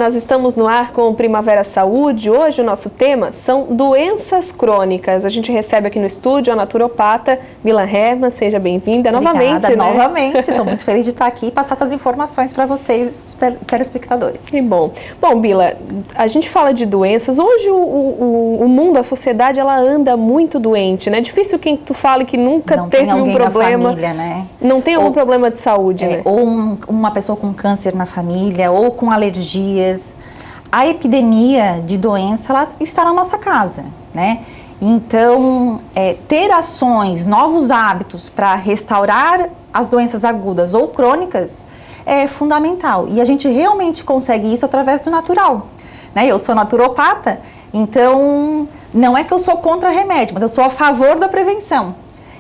nós estamos no ar com o Primavera Saúde. Hoje o nosso tema são doenças crônicas. A gente recebe aqui no estúdio a naturopata Mila Herman. Seja bem-vinda novamente. Obrigada, novamente. Estou muito feliz de estar aqui e passar essas informações para vocês, os telespectadores. Que bom. Bom, Mila, a gente fala de doenças. Hoje o mundo, a sociedade, ela anda muito doente, né? É difícil quem tu fale que nunca não teve tem alguém um problema. na família, né? Não tem algum problema de saúde, né? Ou uma pessoa com câncer na família, ou com alergias. A epidemia de doença, ela está na nossa casa, né? Então, ter ações, novos hábitos para restaurar as doenças agudas ou crônicas é fundamental. E a gente realmente consegue isso através do natural, né? Eu sou naturopata, então não é que eu sou contra remédio, mas eu sou a favor da prevenção.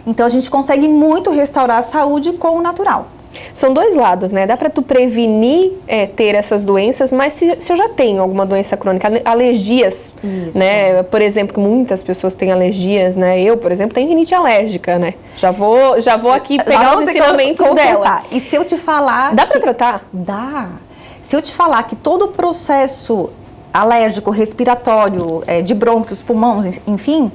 Então, a gente consegue muito restaurar a saúde com o natural. São dois lados, né? Dá para tu prevenir ter essas doenças, mas se eu já tenho alguma doença crônica, alergias, Isso. né? Por exemplo, muitas pessoas têm alergias, né? Eu, por exemplo, tenho rinite alérgica, né? Já vou aqui pegar os ensinamentos dela. E se eu te falar... Dá para tratar? Dá. Se eu te falar que todo o processo alérgico, respiratório, de brônquios, pulmões, enfim...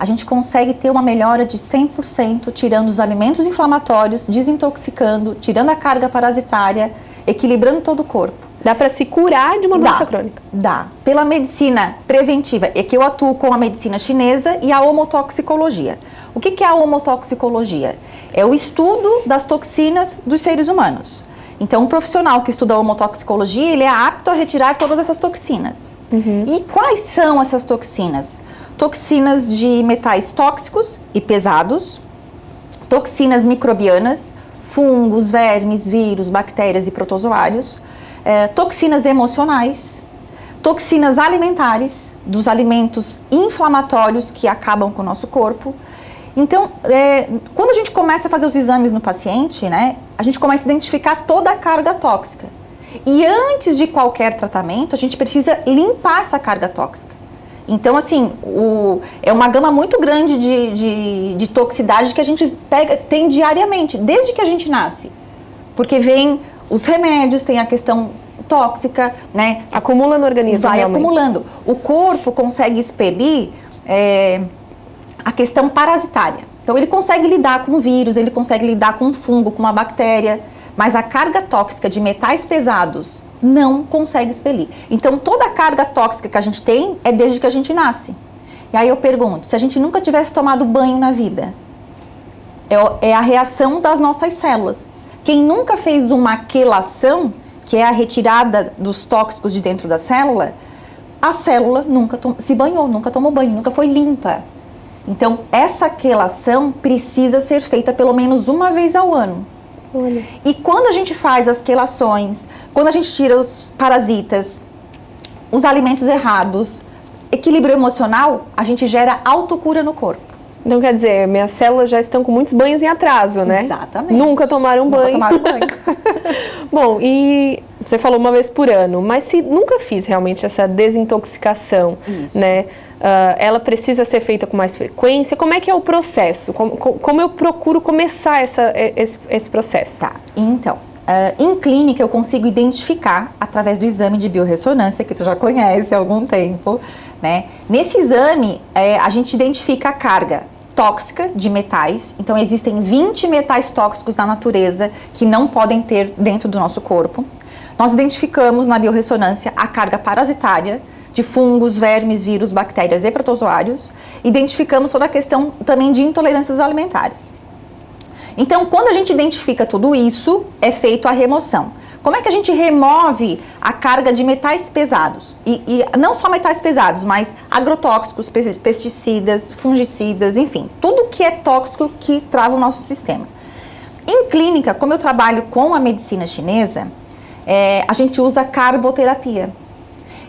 a gente consegue ter uma melhora de 100%, tirando os alimentos inflamatórios, desintoxicando, tirando a carga parasitária, equilibrando todo o corpo. Dá para se curar de uma doença crônica? Dá. Pela medicina preventiva, é que eu atuo com a medicina chinesa e a homotoxicologia. O que é a homotoxicologia? É o estudo das toxinas dos seres humanos. Então, um profissional que estuda a homotoxicologia, ele é apto a retirar todas essas toxinas. E quais são essas toxinas? Toxinas de metais tóxicos e pesados, toxinas microbianas, fungos, vermes, vírus, bactérias e protozoários, toxinas emocionais, toxinas alimentares, dos alimentos inflamatórios que acabam com o nosso corpo. Então, quando a gente começa a fazer os exames no paciente, né, a gente começa a identificar toda a carga tóxica. E antes de qualquer tratamento, a gente precisa limpar essa carga tóxica. Então, assim, é uma gama muito grande de toxicidade que a gente tem diariamente, desde que a gente nasce. Porque vem os remédios, tem a questão tóxica, né? Acumula no organismo, vai realmente. acumulando. O corpo consegue expelir a questão parasitária. Então, ele consegue lidar com o vírus, ele consegue lidar com um fungo, com uma bactéria, mas a carga tóxica de metais pesados não consegue expelir. Então, toda a carga tóxica que a gente tem é desde que a gente nasce. E aí eu pergunto, se a gente nunca tivesse tomado banho na vida, é a reação das nossas células. Quem nunca fez uma quelação, que é a retirada dos tóxicos de dentro da célula, a célula nunca se banhou, nunca tomou banho, nunca foi limpa. Então, essa quelação precisa ser feita pelo menos uma vez ao ano. Olha. E quando a gente faz as quelações, quando a gente tira os parasitas, os alimentos errados, equilíbrio emocional, a gente gera autocura no corpo. Então, quer dizer, minhas células já estão com muitos banhos em atraso, né? Exatamente. Nunca tomaram banho. Nunca tomaram banho. Bom, e você falou uma vez por ano, mas se nunca fiz realmente essa desintoxicação, Isso. né? Ela precisa ser feita com mais frequência? Como é que é o processo? Como eu procuro começar esse processo? Tá, então, em clínica eu consigo identificar através do exame de biorressonância, que tu já conhece há algum tempo, né? Nesse exame, a gente identifica a carga tóxica de metais. Então, existem 20 metais tóxicos na natureza que não podem ter dentro do nosso corpo. Nós identificamos na biorressonância a carga parasitária de fungos, vermes, vírus, bactérias e protozoários. Identificamos toda a questão também de intolerâncias alimentares. Então, quando a gente identifica tudo isso, é feita a remoção. Como é que a gente remove a carga de metais pesados? E não só metais pesados, mas agrotóxicos, pesticidas, fungicidas, enfim, tudo que é tóxico que trava o nosso sistema. Em clínica, como eu trabalho com a medicina chinesa, a gente usa carboterapia.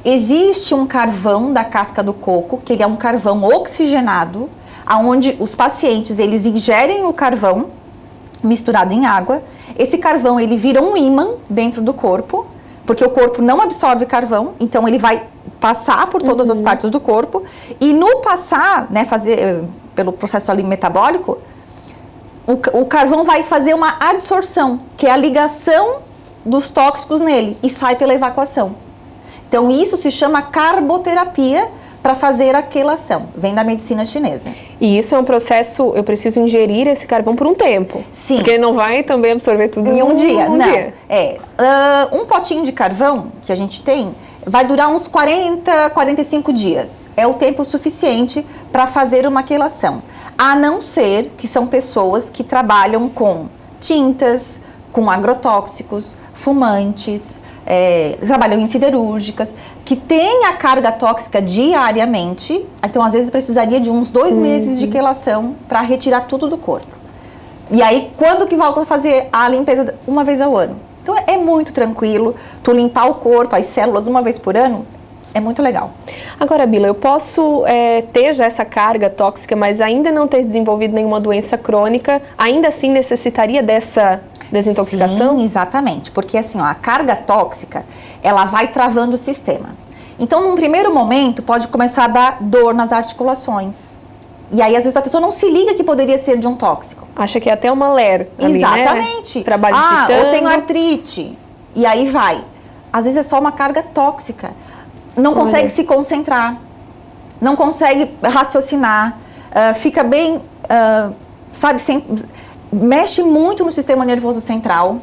Existe um carvão da casca do coco, que ele é um carvão oxigenado, onde os pacientes eles ingerem o carvão misturado em água. Esse carvão ele vira um ímã dentro do corpo, porque o corpo não absorve carvão, então ele vai passar por todas as partes do corpo e no passar, né, fazer pelo processo ali metabólico, o carvão vai fazer uma adsorção, que é a ligação dos tóxicos nele e sai pela evacuação. Então, isso se chama carboterapia para fazer a quelação. Vem da medicina chinesa. E isso é um processo, eu preciso ingerir esse carvão por um tempo. Sim. Porque ele não vai também absorver tudo em um dia. Não. Dia. Um potinho de carvão que a gente tem vai durar uns 40, 45 dias. É o tempo suficiente para fazer uma quelação. A não ser que são pessoas que trabalham com tintas, com agrotóxicos, fumantes, trabalham em siderúrgicas, que têm a carga tóxica diariamente. Então, às vezes, precisaria de uns 2 meses de quelação para retirar tudo do corpo. E aí, quando que volta a fazer a limpeza? Uma vez ao ano. Então, é muito tranquilo. Tu limpar o corpo, as células, uma vez por ano, é muito legal. Agora, Bila, eu posso ter já essa carga tóxica, mas ainda não ter desenvolvido nenhuma doença crônica, ainda assim necessitaria dessa desintoxicação? Sim, exatamente. Porque assim, ó, a carga tóxica, ela vai travando o sistema. Então, num primeiro momento, pode começar a dar dor nas articulações. E aí, às vezes, a pessoa não se liga que poderia ser de um tóxico. Acha que é até uma ler. Exatamente. Né? Trabalho de eu tenho artrite. E aí vai. Às vezes é só uma carga tóxica. Não consegue se concentrar. Não consegue raciocinar. Fica bem, mexe muito no sistema nervoso central.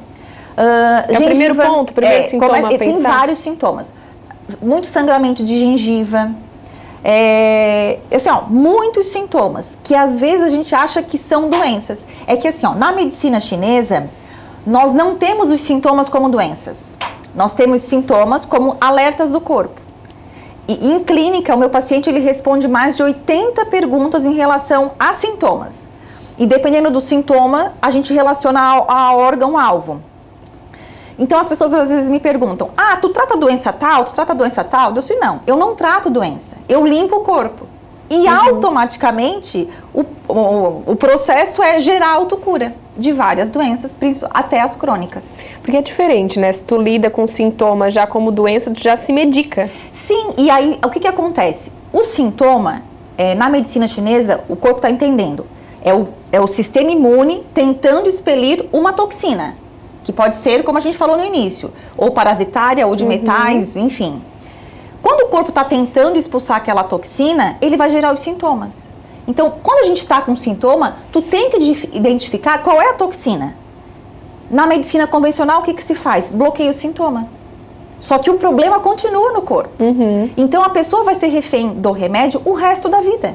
É o primeiro ponto, o primeiro sintoma a tem pensar. vários sintomas. Muito sangramento de gengiva. Assim, ó, muitos sintomas que às vezes a gente acha que são doenças. É que assim, ó, na medicina chinesa, nós não temos os sintomas como doenças. Nós temos sintomas como alertas do corpo. E em clínica, o meu paciente ele responde mais de 80 perguntas em relação a sintomas. E dependendo do sintoma, a gente relaciona a órgão-alvo. Então, as pessoas às vezes me perguntam, tu trata doença tal? Tu trata doença tal? Eu disse, não, eu não trato doença, eu limpo o corpo. E automaticamente, o processo é gerar autocura de várias doenças, até as crônicas. Porque é diferente, né? Se tu lida com sintomas já como doença, tu já se medica. Sim, e aí, o que acontece? O sintoma, na medicina chinesa, o corpo está entendendo, é o sistema imune tentando expelir uma toxina. Que pode ser, como a gente falou no início, ou parasitária, ou de metais, enfim. Quando o corpo está tentando expulsar aquela toxina, ele vai gerar os sintomas. Então, quando a gente está com sintoma, tu tem que identificar qual é a toxina. Na medicina convencional, o que se faz? Bloqueia o sintoma. Só que o problema continua no corpo. Então, a pessoa vai ser refém do remédio o resto da vida.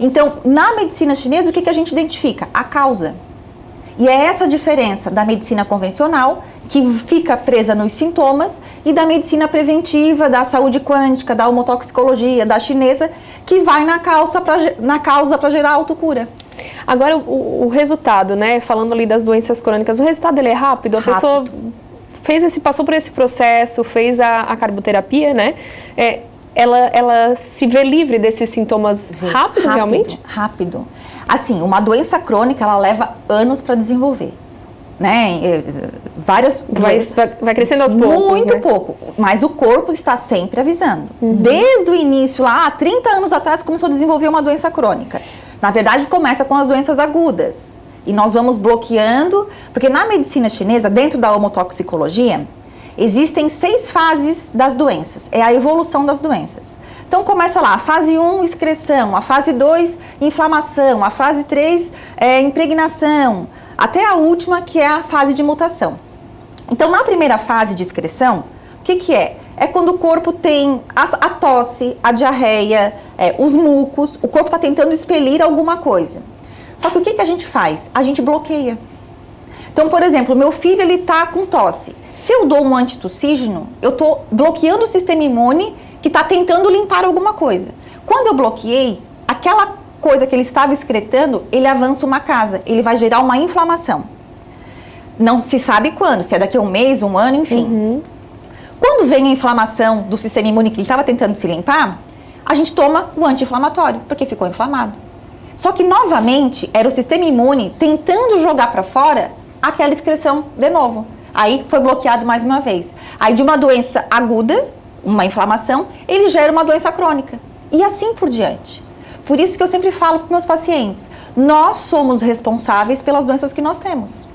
Então, na medicina chinesa, o que a gente identifica? A causa. E é essa a diferença da medicina convencional, que fica presa nos sintomas, e da medicina preventiva, da saúde quântica, da homotoxicologia, da chinesa, que vai na causa para gerar autocura. Agora, o resultado, né? Falando ali das doenças crônicas, o resultado ele é rápido? A pessoa passou por esse processo, fez a carboterapia, né? Ela se vê livre desses sintomas rápido, realmente? Rápido. Assim, uma doença crônica, ela leva anos para desenvolver, né? Vai crescendo aos poucos, muito pouco, mas o corpo está sempre avisando. Desde o início, lá, há 30 anos atrás, começou a desenvolver uma doença crônica. Na verdade, começa com as doenças agudas. E nós vamos bloqueando, porque na medicina chinesa, dentro da homotoxicologia, existem 6 fases das doenças, é a evolução das doenças. Então começa lá, a fase 1, excreção, a fase 2, inflamação, a fase 3, impregnação, até a última que é a fase de mutação. Então na primeira fase de excreção, o que é? É quando o corpo tem a tosse, a diarreia, os mucos, o corpo está tentando expelir alguma coisa. Só que o que a gente faz? A gente bloqueia. Então, por exemplo, meu filho ele está com tosse. Se eu dou um antitussígeno, eu estou bloqueando o sistema imune que está tentando limpar alguma coisa. Quando eu bloqueei, aquela coisa que ele estava excretando, ele avança uma casa, ele vai gerar uma inflamação. Não se sabe quando, se é daqui a um mês, um ano, enfim. Quando vem a inflamação do sistema imune que ele estava tentando se limpar, a gente toma o anti-inflamatório, porque ficou inflamado. Só que, novamente, era o sistema imune tentando jogar para fora aquela excreção de novo. Aí foi bloqueado mais uma vez. Aí de uma doença aguda, uma inflamação, ele gera uma doença crônica. E assim por diante. Por isso que eu sempre falo para os meus pacientes, nós somos responsáveis pelas doenças que nós temos.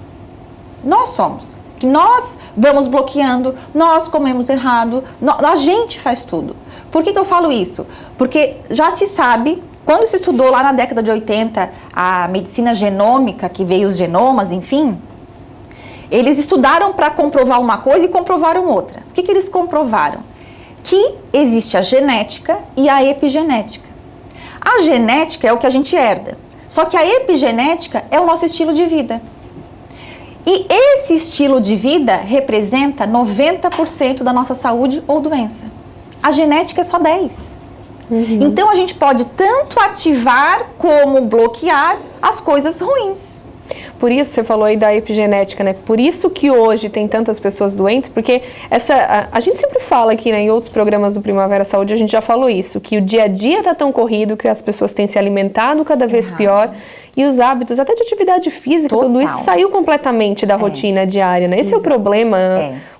Nós somos. que nós vamos bloqueando, nós comemos errado, a gente faz tudo. Por que eu falo isso? Porque já se sabe, quando se estudou lá na década de 80 a medicina genômica, que veio os genomas, enfim, eles estudaram para comprovar uma coisa e comprovaram outra. O que eles comprovaram? Que existe a genética e a epigenética. A genética é o que a gente herda, só que a epigenética é o nosso estilo de vida. E esse estilo de vida representa 90% da nossa saúde ou doença. A genética é só 10%. Então a gente pode tanto ativar como bloquear as coisas ruins. Por isso você falou aí da epigenética, né? Por isso que hoje tem tantas pessoas doentes, porque a gente sempre fala aqui, né, em outros programas do Primavera Saúde, a gente já falou isso, que o dia a dia tá tão corrido que as pessoas têm se alimentado cada vez pior e os hábitos, até de atividade física, tudo isso saiu completamente da rotina diária, né? Esse é o problema.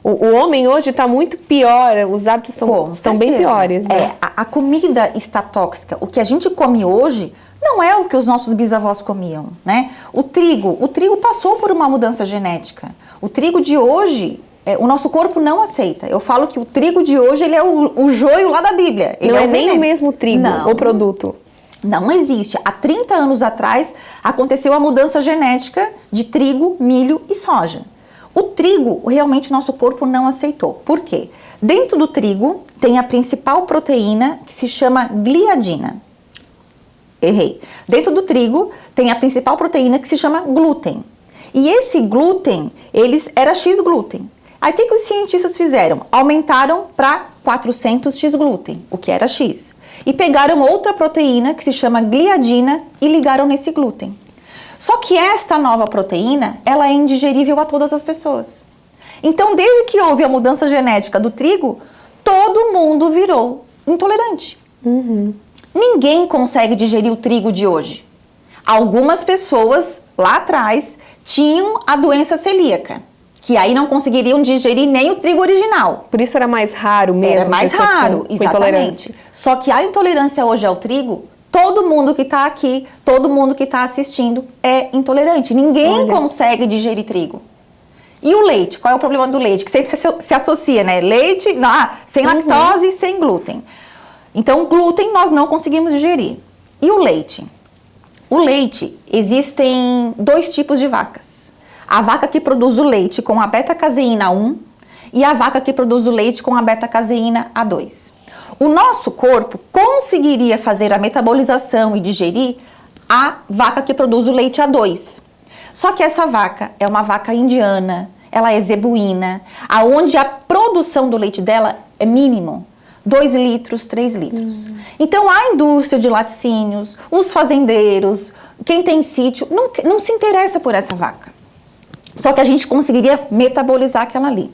O homem hoje está muito pior, os hábitos estão bem piores. Né? A comida está tóxica. O que a gente come hoje não é o que os nossos bisavós comiam, né? O trigo passou por uma mudança genética. O trigo de hoje, o nosso corpo não aceita. Eu falo que o trigo de hoje, ele é o joio lá da Bíblia. Ele não é nem o mesmo trigo, o produto. Não existe. Há 30 anos atrás, aconteceu a mudança genética de trigo, milho e soja. O trigo, realmente, o nosso corpo não aceitou. Por quê? Dentro do trigo, tem a principal proteína que se chama gliadina. Errei. Dentro do trigo, tem a principal proteína que se chama glúten. E esse glúten, era X-glúten. Aí, o que os cientistas fizeram? Aumentaram para 400 X-glúten, o que era X. E pegaram outra proteína que se chama gliadina e ligaram nesse glúten. Só que esta nova proteína, ela é indigerível a todas as pessoas. Então, desde que houve a mudança genética do trigo, todo mundo virou intolerante. Ninguém consegue digerir o trigo de hoje. Algumas pessoas, lá atrás, tinham a doença celíaca, que aí não conseguiriam digerir nem o trigo original. Por isso era mais raro mesmo? Era mais raro, exatamente. Só que a intolerância hoje ao trigo, todo mundo que está aqui, todo mundo que está assistindo é intolerante. Ninguém consegue digerir trigo. E o leite? Qual é o problema do leite? Que sempre se associa, né? Leite, sem lactose e sem glúten. Então, glúten nós não conseguimos digerir. E o leite? O leite, existem 2 tipos de vacas. A vaca que produz o leite com a beta-caseína 1 e a vaca que produz o leite com a beta-caseína A2. O nosso corpo conseguiria fazer a metabolização e digerir a vaca que produz o leite A2. Só que essa vaca é uma vaca indiana, ela é zebuína, aonde a produção do leite dela é mínimo. 2 litros, 3 litros. Então, a indústria de laticínios, os fazendeiros, quem tem sítio, não se interessa por essa vaca. Só que a gente conseguiria metabolizar aquela ali.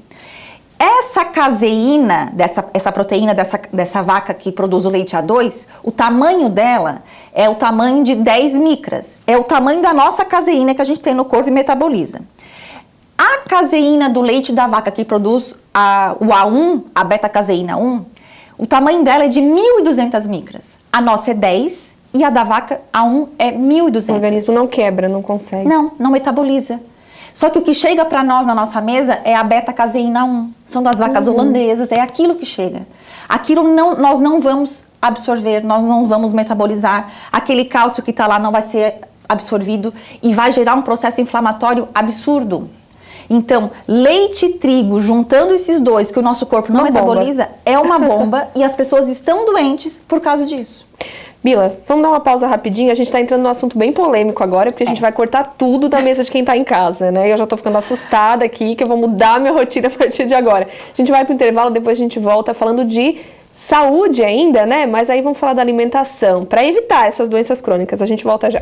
Essa caseína, essa proteína dessa vaca que produz o leite A2, o tamanho dela é o tamanho de 10 micras. É o tamanho da nossa caseína que a gente tem no corpo e metaboliza. A caseína do leite da vaca que produz o A1, a beta-caseína 1, o tamanho dela é de 1.200 micras. A nossa é 10 e a da vaca A1 é 1.200. O organismo não quebra, não consegue. Não metaboliza. Só que o que chega para nós na nossa mesa é a beta-caseína 1. São das vacas holandesas, é aquilo que chega. Aquilo nós não vamos absorver, nós não vamos metabolizar. Aquele cálcio que está lá não vai ser absorvido e vai gerar um processo inflamatório absurdo. Então, leite e trigo, juntando esses dois que o nosso corpo não metaboliza, é uma bomba e as pessoas estão doentes por causa disso. Bila, vamos dar uma pausa rapidinho, a gente tá entrando num assunto bem polêmico agora, porque a gente vai cortar tudo da mesa de quem tá em casa, né? Eu já tô ficando assustada aqui, que eu vou mudar a minha rotina a partir de agora. A gente vai pro intervalo, depois a gente volta falando de saúde ainda, né? Mas aí vamos falar da alimentação, para evitar essas doenças crônicas. A gente volta já.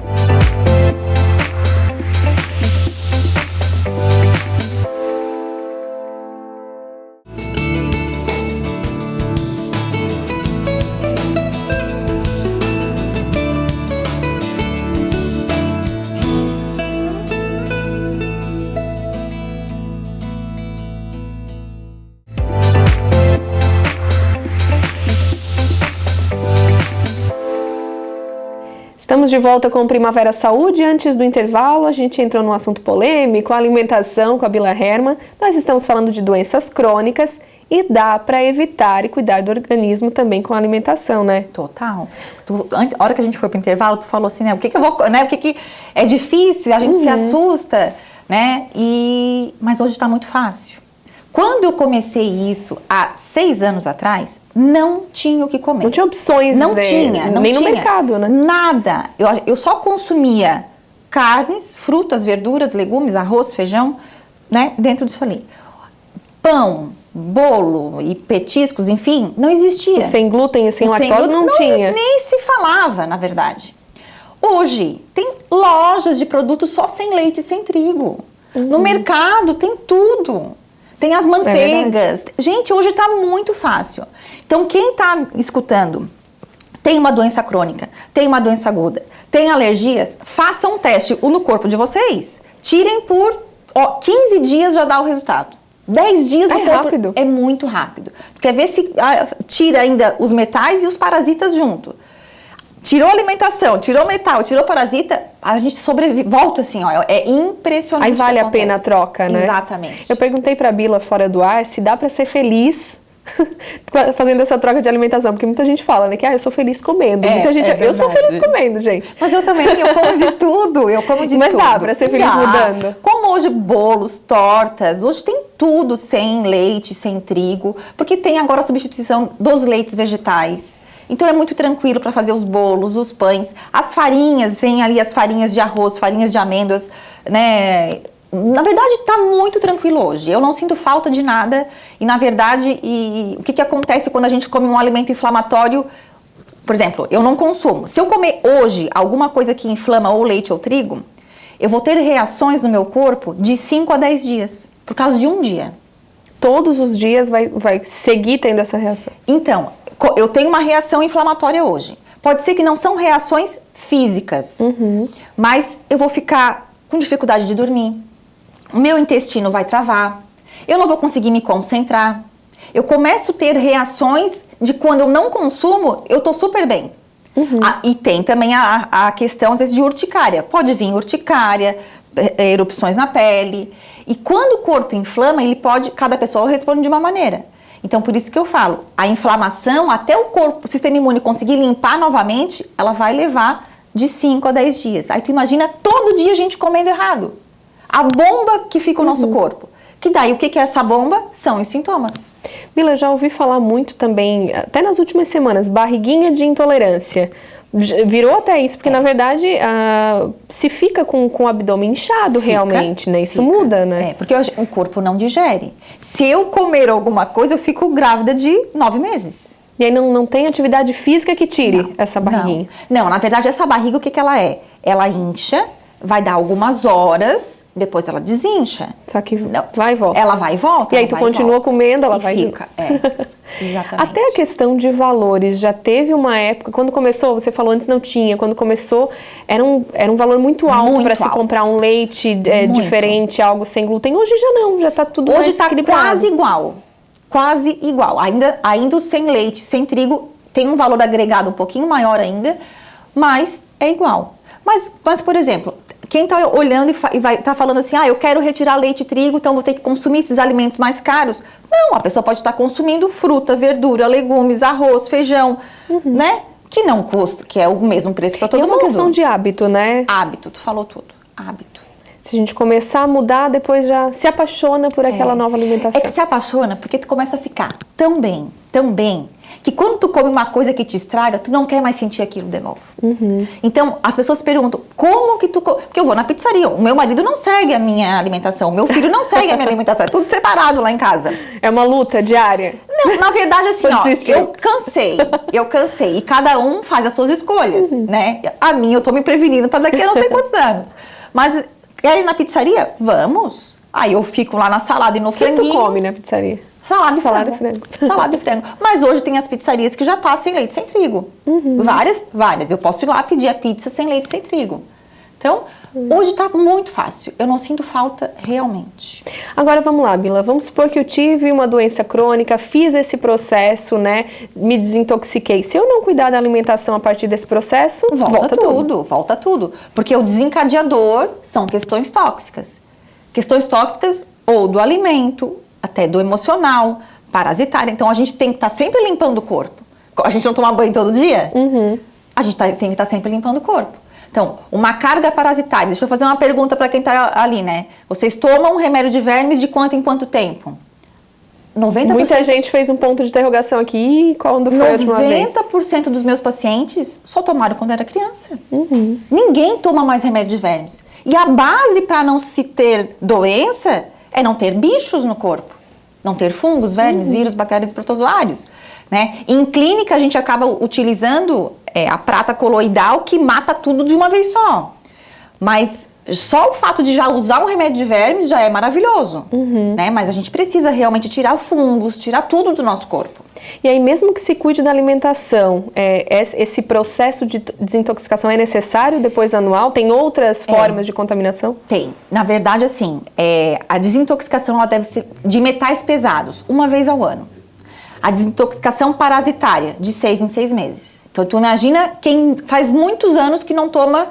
Estamos de volta com o Primavera Saúde. Antes do intervalo, a gente entrou num assunto polêmico, a alimentação com a Bila Herrmann. Nós estamos falando de doenças crônicas e dá para evitar e cuidar do organismo também com a alimentação, né? Total. A hora que a gente foi pro intervalo, tu falou assim, né? O que eu vou, né? O que é difícil, a gente se assusta, né? Mas hoje está muito fácil. Quando eu comecei isso há 6 anos atrás, não tinha o que comer. Não tinha opções, não tinha, nem no mercado, né? Nada. Eu só consumia carnes, frutas, verduras, legumes, arroz, feijão, né? Dentro disso ali. Pão, bolo e petiscos, enfim, não existia. Sem glúten e sem lactose não tinha. Nem se falava, na verdade. Hoje, tem lojas de produtos só sem leite e sem trigo. No mercado tem tudo. Tem as manteigas. Gente, hoje está muito fácil. Então, quem está escutando, tem uma doença crônica, tem uma doença aguda, tem alergias, façam um teste no corpo de vocês. Tirem por 15 dias já dá o resultado. 10 dias o corpo rápido. É muito rápido. Quer ver se tira ainda os metais e os parasitas junto. Tirou alimentação, tirou metal, tirou parasita, a gente sobrevive, volta assim, ó, é impressionante. Aí vale a pena a troca, né? Exatamente. Eu perguntei pra Bila fora do ar se dá pra ser feliz fazendo essa troca de alimentação, porque muita gente fala, né, que eu sou feliz comendo. Muita gente, eu sou feliz comendo, gente. Mas eu também, eu como de tudo, Mas dá pra ser feliz mudando. Como hoje bolos, tortas, hoje tem tudo sem leite, sem trigo, porque tem agora a substituição dos leites vegetais. Então é muito tranquilo para fazer os bolos, os pães, as farinhas, vem ali as farinhas de arroz, farinhas de amêndoas, né? Na verdade está muito tranquilo hoje, eu não sinto falta de nada e na verdade, o que acontece quando a gente come um alimento inflamatório? Por exemplo, eu não consumo. Se eu comer hoje alguma coisa que inflama ou leite ou trigo, eu vou ter reações no meu corpo de 5 a 10 dias, por causa de um dia. Todos os dias vai seguir tendo essa reação? Então, eu tenho uma reação inflamatória hoje. Pode ser que não são reações físicas, mas eu vou ficar com dificuldade de dormir. O meu intestino vai travar. Eu não vou conseguir me concentrar. Eu começo a ter reações de quando eu não consumo, eu tô super bem. E tem também a questão, às vezes, de urticária. Pode vir urticária, erupções na pele. E quando o corpo inflama, cada pessoa responde de uma maneira. Então, por isso que eu falo, a inflamação, até o corpo, o sistema imune conseguir limpar novamente, ela vai levar de 5 a 10 dias. Aí tu imagina todo dia a gente comendo errado. A bomba que fica o nosso corpo. Que daí, o que é essa bomba? São os sintomas. Bila, eu já ouvi falar muito também, até nas últimas semanas, barriguinha de intolerância. Virou até isso, porque na verdade se fica com o abdômen inchado realmente, né? Isso muda, né? Porque o corpo não digere. Se eu comer alguma coisa, eu fico grávida de 9 meses. E aí não tem atividade física que tire essa barriguinha? Não, na verdade essa barriga o que ela é? Ela incha, vai dar algumas horas, depois ela desincha. Só que vai e volta. Ela vai e volta. E aí tu continua comendo, ela vai e fica. Exatamente. Até a questão de valores, já teve uma época, quando começou, você falou antes não tinha, quando começou era um valor muito alto para se comprar um leite diferente, algo sem glúten. Hoje já não, já tá tudo mais equilibrado. Hoje tá quase igual. Ainda o sem leite, sem trigo, tem um valor agregado um pouquinho maior ainda, mas é igual. Mas por exemplo, quem está olhando e vai tá falando assim, eu quero retirar leite e trigo, então vou ter que consumir esses alimentos mais caros. Não, a pessoa pode estar consumindo fruta, verdura, legumes, arroz, feijão, né? Que não custa, que é o mesmo preço para todo mundo. É uma questão de hábito, né? Hábito, tu falou tudo. Hábito. Se a gente começar a mudar, depois já se apaixona por aquela nova alimentação. É que se apaixona porque tu começa a ficar tão bem, que quando tu come uma coisa que te estraga, tu não quer mais sentir aquilo de novo. Então, as pessoas perguntam, como que tu... Porque eu vou na pizzaria, o meu marido não segue a minha alimentação, o meu filho não segue a minha alimentação, é tudo separado lá em casa. É uma luta diária? Não, na verdade, assim, eu cansei, e cada um faz as suas escolhas, né? A minha eu tô me prevenindo para daqui a não sei quantos anos. Mas, quer ir na pizzaria? Vamos! Aí eu fico lá na salada e no franguinho. O que tu come na pizzaria? Salada e frango. Salada e frango. Mas hoje tem as pizzarias que já tá sem leite, sem trigo. Várias. Eu posso ir lá pedir a pizza sem leite, sem trigo. Então, hoje está muito fácil. Eu não sinto falta realmente. Agora vamos lá, Bila. Vamos supor que eu tive uma doença crônica, fiz esse processo, né? Me desintoxiquei. Se eu não cuidar da alimentação a partir desse processo, volta tudo. Porque o desencadeador são questões tóxicas. Questões tóxicas ou do alimento, até do emocional, parasitária. Então, a gente tem que estar sempre limpando o corpo. A gente não toma banho todo dia? A gente tem que estar sempre limpando o corpo. Então, uma carga parasitária. Deixa eu fazer uma pergunta para quem está ali, né? Vocês tomam um remédio de vermes de quanto em quanto tempo? 90%. Muita gente fez um ponto de interrogação aqui. Quando foi a última vez? 90% dos meus pacientes só tomaram quando era criança. Ninguém toma mais remédio de vermes. E a base para não se ter doença é não ter bichos no corpo. Não ter fungos, vermes, vírus, bactérias e protozoários. Né? Em clínica, a gente acaba utilizando a prata coloidal, que mata tudo de uma vez só. Mas só o fato de já usar um remédio de vermes já é maravilhoso. Né? Mas a gente precisa realmente tirar fungos, tirar tudo do nosso corpo. E aí, mesmo que se cuide da alimentação, esse processo de desintoxicação é necessário depois anual? Tem outras formas de contaminação? Tem. Na verdade, assim, a desintoxicação ela deve ser de metais pesados, uma vez ao ano. A desintoxicação parasitária, de 6 em 6 meses. Então, tu imagina quem faz muitos anos que não toma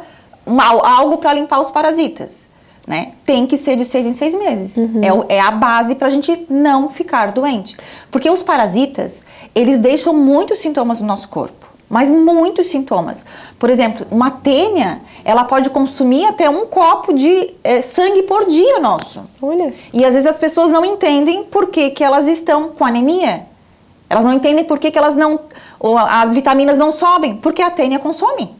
algo para limpar os parasitas, né? Tem que ser de 6 em 6 meses. É a base para a gente não ficar doente. Porque os parasitas, eles deixam muitos sintomas no nosso corpo. Mas muitos sintomas. Por exemplo, uma tênia, ela pode consumir até 1 copo de sangue por dia nosso. Olha. E às vezes as pessoas não entendem por que elas estão com anemia. Elas não entendem por que as vitaminas não sobem, porque a tênia consome.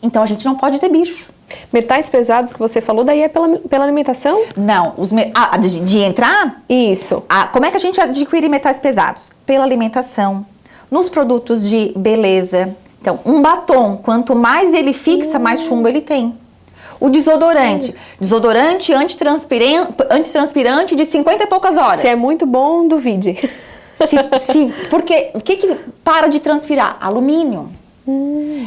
Então a gente não pode ter bicho. Metais pesados que você falou, daí é pela alimentação? Não, de entrar? Isso. Como é que a gente adquire metais pesados? Pela alimentação, nos produtos de beleza. Então, um batom, quanto mais ele fixa, mais chumbo ele tem. O desodorante. Desodorante antitranspirante de 50 e poucas horas. Se é muito bom, duvide. Porque o que para de transpirar? Alumínio.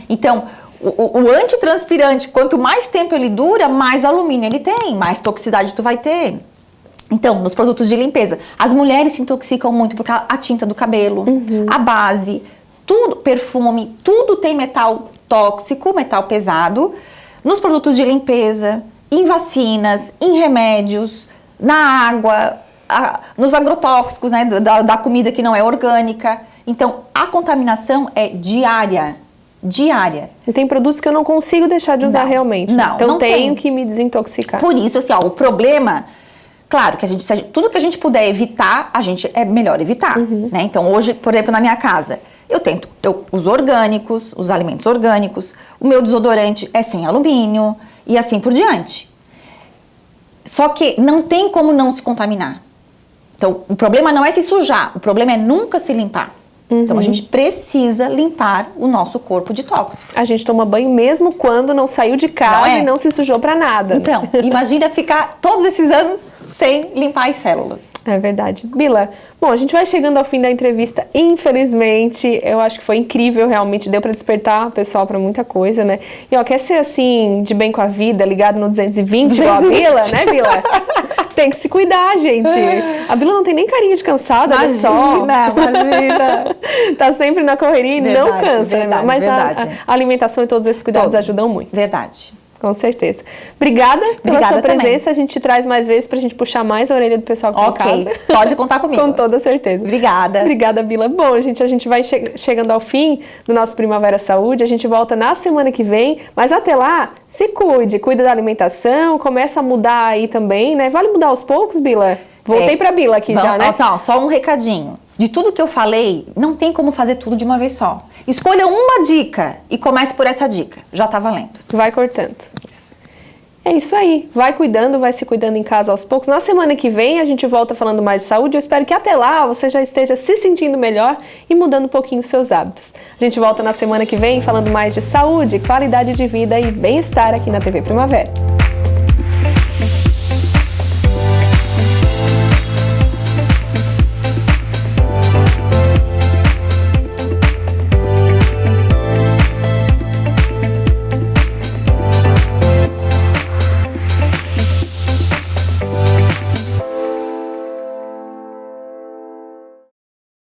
Então, o antitranspirante, quanto mais tempo ele dura, mais alumínio ele tem, mais toxicidade tu vai ter. Então, nos produtos de limpeza, as mulheres se intoxicam muito porque a tinta do cabelo, a base, tudo, perfume, tudo tem metal tóxico, metal pesado. Nos produtos de limpeza, em vacinas, em remédios, na água, nos agrotóxicos, né, da comida que não é orgânica. Então, a contaminação é diária. E tem produtos que eu não consigo deixar de usar realmente. Então, tenho que me desintoxicar. Por isso, assim, o problema... Claro que tudo que a gente puder evitar, é melhor evitar, né? Então, hoje, por exemplo, na minha casa, os orgânicos, os alimentos orgânicos, o meu desodorante é sem alumínio e assim por diante. Só que não tem como não se contaminar. Então, o problema não é se sujar, o problema é nunca se limpar. Então, a gente precisa limpar o nosso corpo de tóxicos. A gente toma banho mesmo quando não saiu de casa e não se sujou pra nada. Então, imagina ficar todos esses anos sem limpar as células. É verdade. Bila, bom, a gente vai chegando ao fim da entrevista, infelizmente. Eu acho que foi incrível, realmente, deu pra despertar o pessoal pra muita coisa, né? E ó, quer ser assim, de bem com a vida, ligado no 220, igual a Bila, né, Bila? Tem que se cuidar, gente. A Bila não tem nem carinha de cansada, Imagina. Tá sempre na correria e não cansa, né? Mas a alimentação e todos esses cuidados ajudam muito. Verdade. Com certeza. Obrigada pela sua presença. Também. A gente te traz mais vezes pra gente puxar mais a orelha do pessoal que tá em casa. Pode contar comigo. Com toda certeza. Obrigada. Obrigada, Bila. Bom, gente, a gente vai chegando ao fim do nosso Primavera Saúde. A gente volta na semana que vem, mas até lá, se cuida da alimentação, começa a mudar aí também, né? Vale mudar aos poucos, Bila? Voltei pra Bila aqui já, né? Só um recadinho. De tudo que eu falei, não tem como fazer tudo de uma vez só. Escolha uma dica e comece por essa dica. Já tá valendo. Vai cortando. Isso. É isso aí. Vai cuidando, vai se cuidando em casa aos poucos. Na semana que vem a gente volta falando mais de saúde. Eu espero que até lá você já esteja se sentindo melhor e mudando um pouquinho os seus hábitos. A gente volta na semana que vem falando mais de saúde, qualidade de vida e bem-estar aqui na TV Primavera.